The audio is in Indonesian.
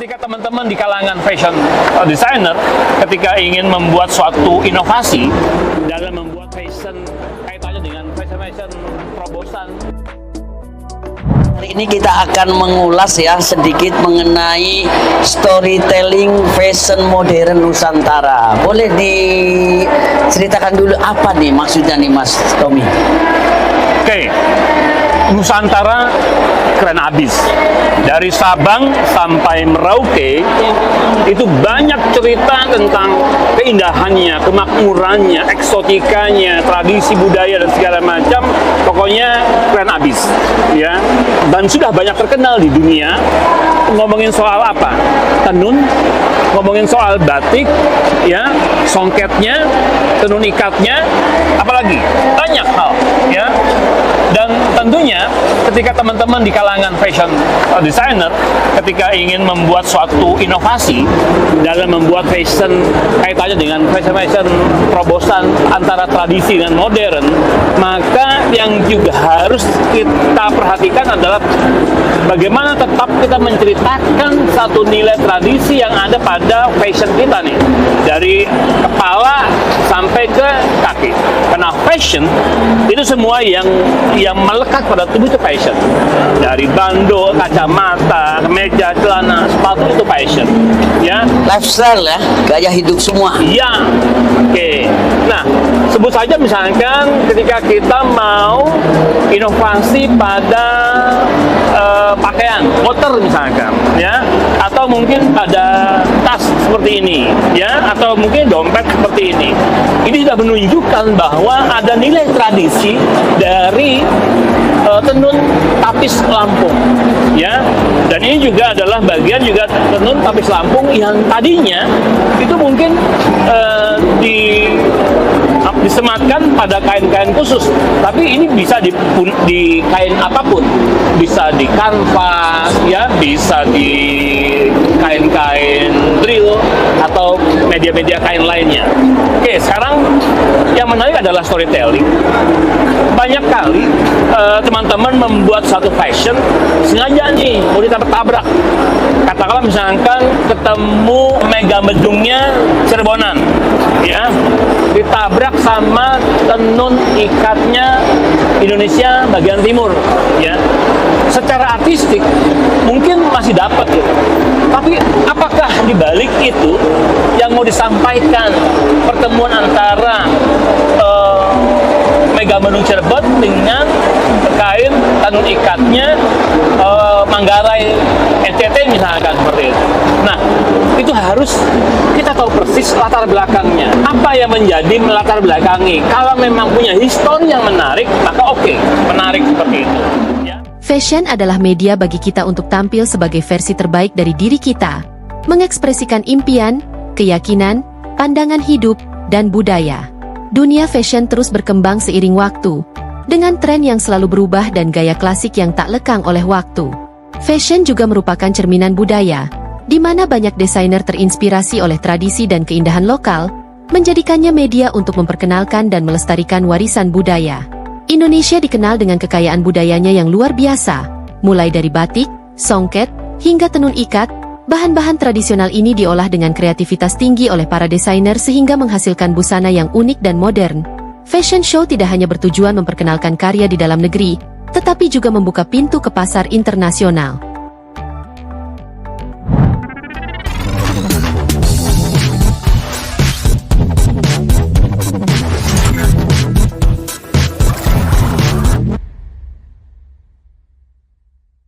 Ketika teman-teman di kalangan fashion designer, ketika ingin membuat suatu inovasi dalam membuat fashion kaitannya dengan fashion terobosan. Hari ini kita akan mengulas ya sedikit mengenai storytelling fashion modern Nusantara. Boleh diceritakan dulu apa nih maksudnya nih Mas Tommy? Oke, Nusantara keren abis. Dari Sabang sampai Merauke itu banyak cerita tentang keindahannya, kemakmurannya, eksotikanya, tradisi budaya dan segala macam. Pokoknya keren abis, ya. Dan sudah banyak terkenal di dunia. Ngomongin soal apa? Tenun, ngomongin soal batik, ya, songketnya, tenun ikatnya, apalagi banyak hal, ya. Dan tentunya ketika teman-teman di kalangan fashion designer, ketika ingin membuat suatu inovasi dalam membuat fashion kaitannya dengan fashion terobosan antara tradisi dan modern, maka yang juga harus kita perhatikan adalah bagaimana tetap kita menceritakan satu nilai tradisi yang ada pada fashion kita nih, dari kepala sampai ke kaki. Karena fashion itu semua yang melekat pada tubuh itu fashion. Dari bando, kacamata, kemeja, celana, sepatu itu fashion. Ya, Lifestyle ya, gaya hidup semua. ya. Oke. Nah, sebut saja misalkan ketika kita mau inovasi pada pakaian, outer misalkan, ya, atau mungkin pada tas seperti ini, ya, atau mungkin dompet seperti ini. Ini sudah menunjukkan bahwa ada nilai tradisi dari tenun tapis Lampung, ya, dan ini juga adalah bagian juga tenun tapis Lampung yang tadinya itu mungkin disematkan pada kain-kain khusus, tapi ini bisa di kain apapun, bisa di kanvas, ya, bisa di kain-kain drill atau media-media kain lainnya. Oke, sekarang yang menarik adalah storytelling. Banyak kali teman-teman membuat satu fashion sengaja nih mau ditabrak-tabrak. Katakanlah misalkan ketemu mega bedungnya Cirebonan, ya, ditabrak sama tenun ikatnya Indonesia bagian timur, ya. Secara artistik mungkin masih dapat, gitu. Tapi apakah di balik itu yang mau disampaikan pertemuan antara Mega Bedung Cirebon dengan kain tenun ikatnya Manggarai NTT misalkan seperti itu. Nah, itu harus kita tahu persis latar belakangnya. Apa yang menjadi latar belakangi? Kalau memang punya histori yang menarik, maka oke, menarik seperti itu. Ya. Fashion adalah media bagi kita untuk tampil sebagai versi terbaik dari diri kita, mengekspresikan impian, keyakinan, pandangan hidup, dan budaya. Dunia fashion terus berkembang seiring waktu, dengan tren yang selalu berubah dan gaya klasik yang tak lekang oleh waktu. Fashion juga merupakan cerminan budaya, di mana banyak desainer terinspirasi oleh tradisi dan keindahan lokal, menjadikannya media untuk memperkenalkan dan melestarikan warisan budaya. Indonesia dikenal dengan kekayaan budayanya yang luar biasa, mulai dari batik, songket, hingga tenun ikat. Bahan-bahan tradisional ini diolah dengan kreativitas tinggi oleh para desainer sehingga menghasilkan busana yang unik dan modern. Fashion show tidak hanya bertujuan memperkenalkan karya di dalam negeri, tetapi juga membuka pintu ke pasar internasional.